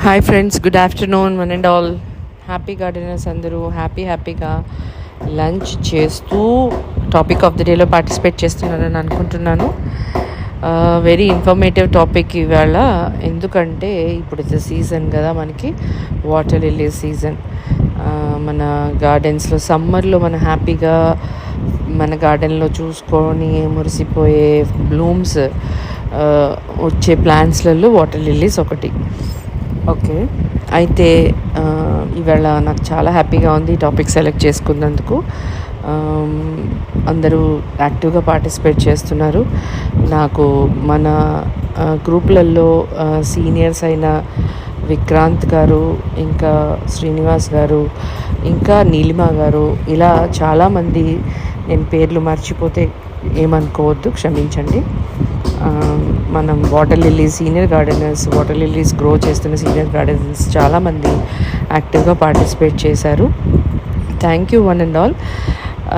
Hi friends, good afternoon one and all. Happy gardeners అందరూ హ్యాపీగా lunch చేస్తూ topic of the డేలో participate చేస్తున్నారని అనుకుంటున్నాను. వెరీ ఇన్ఫర్మేటివ్ టాపిక్ ఇవాళ. ఎందుకంటే ఇప్పుడు ఇది సీజన్ కదా, మనకి వాటర్ లిల్లీ సీజన్. మన గార్డెన్స్లో సమ్మర్లో మనం హ్యాపీగా మన గార్డెన్లో చూసుకొని మురిసిపోయే బ్లూమ్స్ వచ్చే ప్లాంట్స్లలో వాటర్ లిల్లీస్ ఒకటి. ఓకే, అయితే ఇవాళ నాకు చాలా హ్యాపీగా ఉంది ఈ టాపిక్ సెలెక్ట్ చేసుకున్నందుకు. అందరూ యాక్టివ్గా పార్టిసిపేట్ చేస్తున్నారు. నాకు మన గ్రూపులలో సీనియర్స్ అయిన విక్రాంత్ గారు, ఇంకా శ్రీనివాస్ గారు, ఇంకా నీలిమ గారు, ఇలా చాలామంది, నేను పేర్లు మర్చిపోతే ఏమనుకోవద్దు, క్షమించండి. మనం water lilies senior gardeners, water lilies grow చేస్తున్న సీనియర్ గార్డెనర్స్ చాలామంది యాక్టివ్గా పార్టిసిపేట్ చేశారు. Thank you one and all.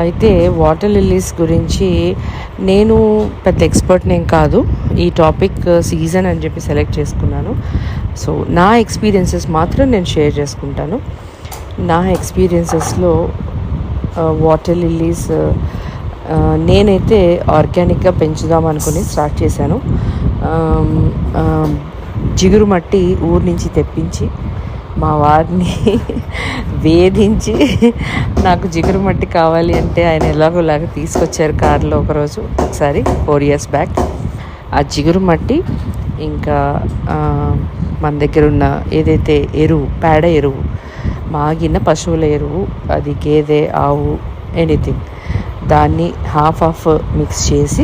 అయితే వాటర్ లిల్లీస్ గురించి నేను పెద్ద ఎక్స్పర్ట్ నేను కాదు. ఈ టాపిక్ సీజన్ అని చెప్పి సెలెక్ట్ చేసుకున్నాను. సో నా ఎక్స్పీరియన్సెస్ మాత్రం నేను షేర్ చేసుకుంటాను. నా ఎక్స్పీరియన్సెస్లో వాటర్ లిల్లీస్ నేనైతే ఆర్గానిక్గా పెంచుదాం అనుకుని స్టార్ట్ చేశాను. జిగురు మట్టి ఊరి నుంచి తెప్పించి మా వారిని వేధించి నాకు జిగురు మట్టి కావాలి అంటే ఆయన ఎలాగోలాగా తీసుకొచ్చారు కారులో ఒకసారి 4 years బ్యాక్. ఆ జిగురు మట్టి ఇంకా మన దగ్గర ఉన్న ఏదైతే ఎరువు, పేడ ఎరువు, మాగిన పశువుల ఎరువు, అది గేదె, ఆవు, ఎనీథింగ్, దాన్ని హాఫ్ మిక్స్ చేసి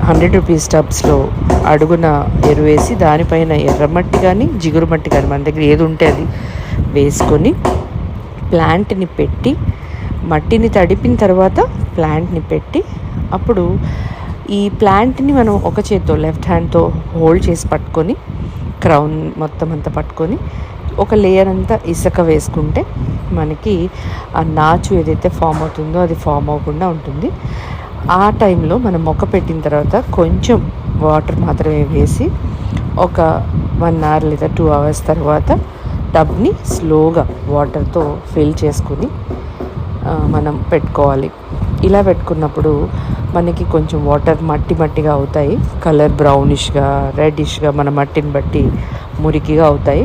100 రూపీస్ టబ్స్లో అడుగున ఎరువేసి దానిపైన ఎర్రమట్టి కానీ జిగురు మట్టి కానీ మన దగ్గర ఏది ఉంటే అది వేసుకొని ప్లాంట్ని పెట్టి, మట్టిని తడిపిన తర్వాత ప్లాంట్ని పెట్టి, అప్పుడు ఈ ప్లాంట్ని మనం ఒక చేత్తో లెఫ్ట్ హ్యాండ్తో హోల్డ్ చేసి పట్టుకొని, క్రౌన్ మొత్తం అంతా పట్టుకొని ఒక లేయర్ అంతా ఇసుక వేసుకుంటే మనకి ఆ నాచు ఏదైతే ఫామ్ అవుతుందో అది ఫామ్ అవ్వకుండా ఉంటుంది. ఆ టైంలో మనం మొక్క పెట్టిన తర్వాత కొంచెం వాటర్ మాత్రమే వేసి ఒక 1 hour లేదా 2 hours తర్వాత టబ్ని స్లోగా వాటర్తో ఫిల్ చేసుకుని మనం పెట్టుకోవాలి. ఇలా పెట్టుకున్నప్పుడు మనకి కొంచెం వాటర్ మట్టిగా అవుతాయి, కలర్ బ్రౌనిష్గా, రెడ్డిష్గా, మన మట్టిని బట్టి మురికిగా అవుతాయి.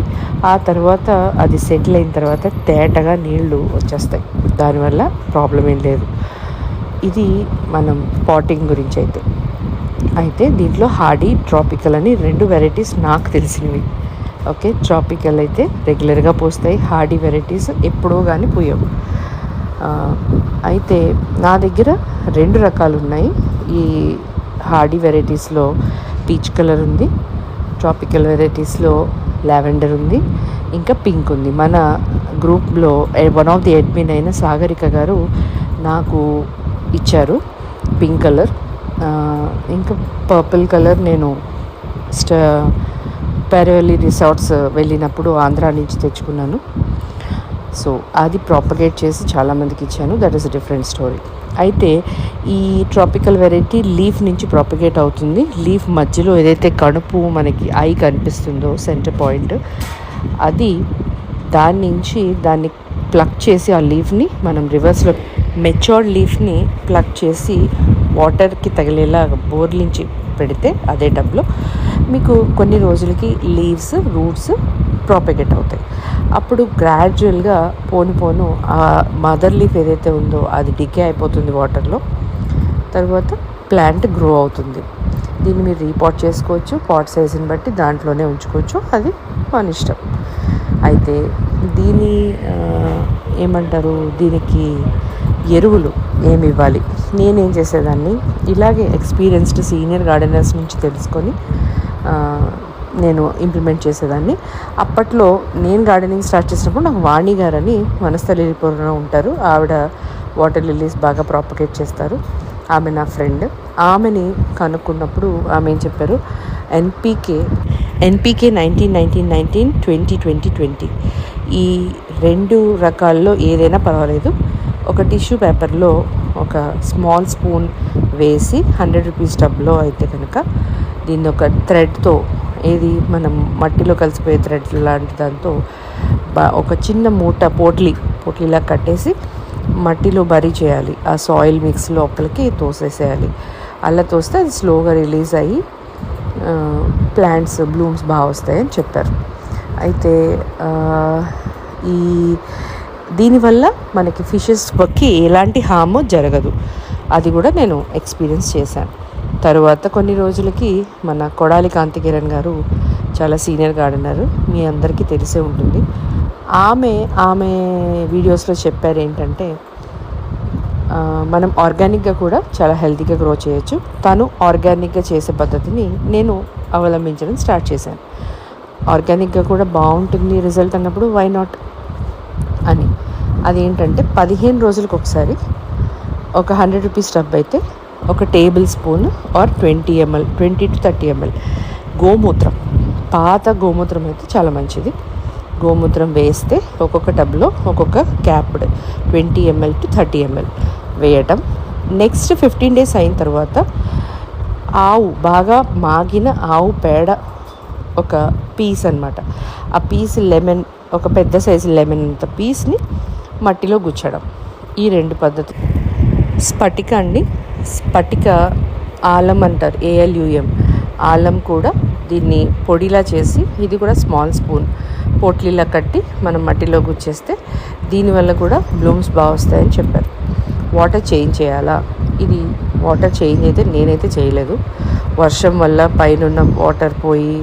ఆ తర్వాత అది సెటిల్ అయిన తర్వాత తేటగా నీళ్లు వచ్చేస్తాయి. దానివల్ల ప్రాబ్లం ఏం లేదు. ఇది మనం పాటింగ్ గురించి అయితే దీంట్లో హార్డీ, ట్రాపికల్ అని 2 వెరైటీస్ నాకు తెలిసినవి. ఓకే, ట్రాపికల్ అయితే రెగ్యులర్గా పోస్తాయి, హార్డీ వెరైటీస్ ఎప్పుడో కానీ పోయవు. అయితే నా దగ్గర 2 రకాలు ఉన్నాయి. ఈ హార్డీ వెరైటీస్లో పీచ్ కలర్ ఉంది, ట్రాపికల్ వెరైటీస్లో లావెండర్ ఉంది, ఇంకా పింక్ ఉంది. మన గ్రూప్లో వన్ ఆఫ్ ది అడ్మిన్ అయిన సాగరిక గారు నాకు ఇచ్చారు పింక్ కలర్. ఇంకా పర్పుల్ కలర్ నేను పెరవెల్లి రిసార్ట్స్ వెళ్ళినప్పుడు ఆంధ్రా నుంచి తెచ్చుకున్నాను. సో అది ప్రాపగేట్ చేసి చాలామందికి ఇచ్చాను. That is a different story. అయితే ఈ ట్రాపికల్ వెరైటీ లీఫ్ నుంచి ప్రాపగేట్ అవుతుంది. లీఫ్ మధ్యలో ఏదైతే కణుపు మనకి ఐ కనిపిస్తుందో సెంటర్ పాయింట్, అది దాన్ని ప్లక్ చేసి ఆ లీఫ్ని మనం రివర్స్లో మెచ్యూర్డ్ లీఫ్ని ప్లక్ చేసి వాటర్కి తగిలేలా బోర్లించి పెడితే అదే టబ్లో మీకు కొన్ని రోజులకి లీవ్స్, రూట్స్ ప్రాపగేట్ అవుతాయి. అప్పుడు గ్రాడ్యువల్గా పోను ఆ మదర్ లీఫ్ ఏదైతే ఉందో అది డికే అయిపోతుంది వాటర్లో. తర్వాత ప్లాంట్ గ్రో అవుతుంది. దీన్ని మీరు రీపాట్ చేసుకోవచ్చు, పాట్ సైజుని బట్టి దాంట్లోనే ఉంచుకోవచ్చు, అది మన ఇష్టం. అయితే దీనికి ఎరువులు ఏమి ఇవ్వాలి, నేనేం చేసేదాన్ని ఇలాగే ఎక్స్పీరియన్స్డ్ సీనియర్ గార్డెనర్స్ నుంచి తెలుసుకొని నేను ఇంప్లిమెంట్ చేసేదాన్ని. అప్పట్లో నేను గార్డెనింగ్ స్టార్ట్ చేసినప్పుడు నాకు వాణి గారని వనస్థలిపురంలో ఉంటారు, ఆవిడ వాటర్ లిల్లీస్ బాగా ప్రాపగేట్ చేస్తారు. ఆమె నా ఫ్రెండ్. ఆమెని కనుక్కున్నప్పుడు ఆమె ఏం చెప్పారు, ఎన్పీకే 19 20 20 20 ఈ 2 రకాల్లో ఏదైనా పర్వాలేదు. ఒక టిష్యూ పేపర్లో ఒక స్మాల్ స్పూన్ వేసి 100 రూపీస్ టబ్లో అయితే కనుక దీన్ని ఒక థ్రెడ్తో ఏది మనం మట్టిలో కలిసిపోయే థ్రెడ్ లాంటి దాంతో ఒక చిన్న మూట పోట్లీలా కట్టేసి మట్టిలో బరీ చేయాలి. ఆ సాయిల్ మిక్స్ లోపలికి తోసేసేయాలి. అలా తోస్తే అది స్లోగా రిలీజ్ అయ్యి ప్లాంట్స్ బ్లూమ్స్ బాగా వస్తాయని చెప్పారు. అయితే ఈ దీనివల్ల మనకి ఫిషెస్కి ఎలాంటి హామ్ జరగదు. అది కూడా నేను ఎక్స్పీరియన్స్ చేశాను. తరువాత కొన్ని రోజులకి మన కొడాలి కాంతికిరణ్ గారు చాలా సీనియర్ గార్డెనర్, మీ అందరికీ తెలిసే ఉంటుంది. ఆమె వీడియోస్లో చెప్పారు ఏంటంటే మనం ఆర్గానిక్గా కూడా చాలా హెల్తీగా గ్రో చేయొచ్చు. తను ఆర్గానిక్గా చేసే పద్ధతిని నేను అవలంబించడం స్టార్ట్ చేశాను. ఆర్గానిక్గా కూడా బాగుంటుంది రిజల్ట్ అన్నప్పుడు వై నాట్ అని. అదేంటంటే 15 రోజులకు ఒకసారి ఒక 100 రూపీస్ టబ్ అయితే ఒక table spoon or 20 to 30 ml గోమూత్రం, పాత గోమూత్రం అయితే చాలా మంచిది. గోమూత్రం వేస్తే ఒక్కొక్క టబ్లో ఒక్కొక్క క్యాప్డ్ 20 ml to 30 ml వేయటం. నెక్స్ట్ 15 days అయిన తర్వాత బాగా మాగిన ఆవు పేడ ఒక పీస్ అన్నమాట. ఆ పీస్ లెమన్, ఒక పెద్ద సైజు లెమన్ అంత పీస్ని మట్టిలో గుచ్చడం. ఈ 2 పద్ధతి. స్ఫటిక ఆలం అంటారు, ALUM ఆలం కూడా దీన్ని పొడిలా చేసి, ఇది కూడా స్మాల్ స్పూన్ పోట్లీలా కట్టి మనం మట్టిలో గుచ్చేస్తే దీనివల్ల కూడా బ్లూమ్స్ బాగా వస్తాయని చెప్పారు. వాటర్ చేంజ్ చేయాలా? ఇది వాటర్ చేంజ్ అయితే నేనైతే చేయలేదు. వర్షం వల్ల పైన వాటర్ పోయి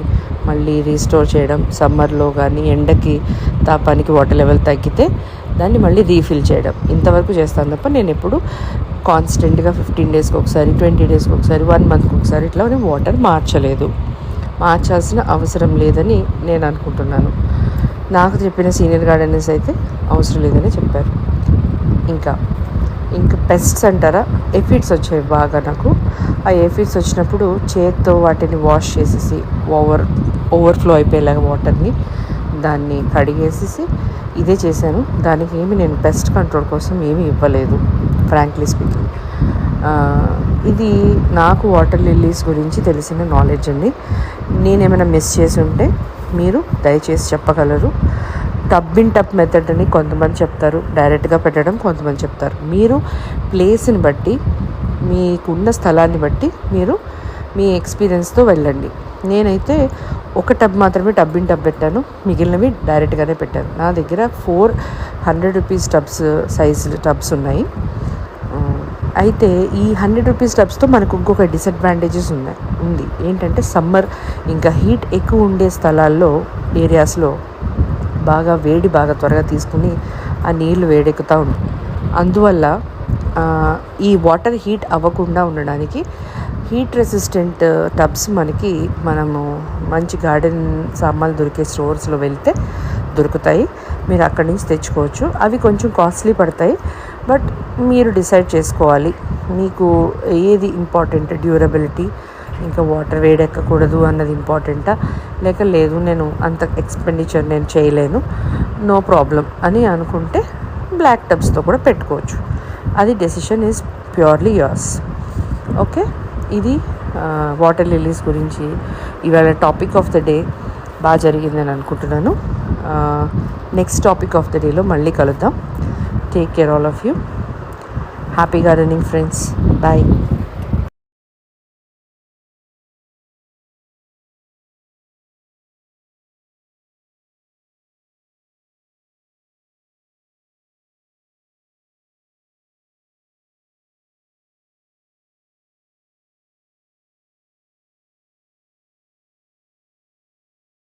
మళ్ళీ రీస్టోర్ చేయడం, సమ్మర్లో కానీ ఎండకి తాపానికి వాటర్ లెవెల్ తగ్గితే దాన్ని మళ్ళీ రీఫిల్ చేయడం, ఇంతవరకు చేస్తాను తప్ప నేను ఎప్పుడు కాన్స్టెంట్గా 15 డేస్కి ఒకసారి, 20 డేస్కి ఒకసారి, 1 మంత్కి ఒకసారి ఇట్లా నేను వాటర్ మార్చాల్సిన అవసరం లేదని నేను అనుకుంటున్నాను. నాకు చెప్పిన సీనియర్ గార్డెనర్స్ అయితే అవసరం లేదని చెప్పారు. ఇంకా పెస్ట్స్ అంటారా, ఎఫిడ్స్ వచ్చాయి బాగా నాకు. ఆ ఎఫిడ్స్ వచ్చినప్పుడు చేత్తో వాటిని వాష్ చేసేసి ఓవర్ఫ్లో అయిపోయేలాగా వాటర్ని దాన్ని కడిగేసేసి ఇదే చేశాను. దానికి నేను పెస్ట్ కంట్రోల్ కోసం ఏమీ ఇవ్వలేదు, ఫ్రాంక్లీ స్పీకింగ్. ఇది నాకు వాటర్ లిల్లీస్ గురించి తెలిసిన నాలెడ్జ్ అండి. నేనేమైనా మిస్ చేసి ఉంటే మీరు దయచేసి చెప్పగలరు. టబ్ మెథడ్ అని కొంతమంది చెప్తారు, డైరెక్ట్గా పెట్టడం కొంతమంది చెప్తారు. మీరు ప్లేస్ని బట్టి, మీకున్న స్థలాన్ని బట్టి మీరు మీ ఎక్స్పీరియన్స్తో వెళ్ళండి. నేనైతే ఒక టబ్ మాత్రమే టబ్ పెట్టాను, మిగిలినవి డైరెక్ట్గానే పెట్టాను. నా దగ్గర 400 రూపీస్ సైజు టబ్స్ ఉన్నాయి. అయితే ఈ 100 రూపీస్ టబ్స్తో మనకు ఇంకొక డిసడ్వాంటేజెస్ ఉంది. ఏంటంటే సమ్మర్ ఇంకా హీట్ ఎక్కువ ఉండే స్థలాల్లో, ఏరియాస్లో బాగా త్వరగా తీసుకుని ఆ నీళ్లు వేడెక్కుతూ ఉంటాయి. అందువల్ల ఈ వాటర్ హీట్ అవ్వకుండా ఉండడానికి హీట్ రెసిస్టెంట్ టబ్స్ మనము మంచి గార్డెన్ సామాన్లు దొరికే స్టోర్స్లో వెళ్తే దొరుకుతాయి. మీరు అక్కడి నుంచి తెచ్చుకోవచ్చు. అవి కొంచెం కాస్ట్లీ పడతాయి, బట్ మీరు డిసైడ్ చేసుకోవాలి మీకు ఏది ఇంపార్టెంట్, డ్యూరబిలిటీ ఇంకా వాటర్ వేడెక్కకూడదు అన్నది ఇంపార్టెంటా, లేదు నేను అంత ఎక్స్పెండిచర్ నేను చేయలేను, నో ప్రాబ్లం అని అనుకుంటే బ్లాక్ టబ్స్తో కూడా పెట్టుకోవచ్చు. అది decision is purely yours. Okay, ఇది వాటర్ లిల్లీస్ గురించి ఇవాళ టాపిక్ ఆఫ్ ద డే బాగా జరిగిందని అనుకుంటున్నాను. నెక్స్ట్ టాపిక్ ఆఫ్ ద డేలో మళ్ళీ కలుద్దాం. Take care all of you. Happy gardening friends. Bye.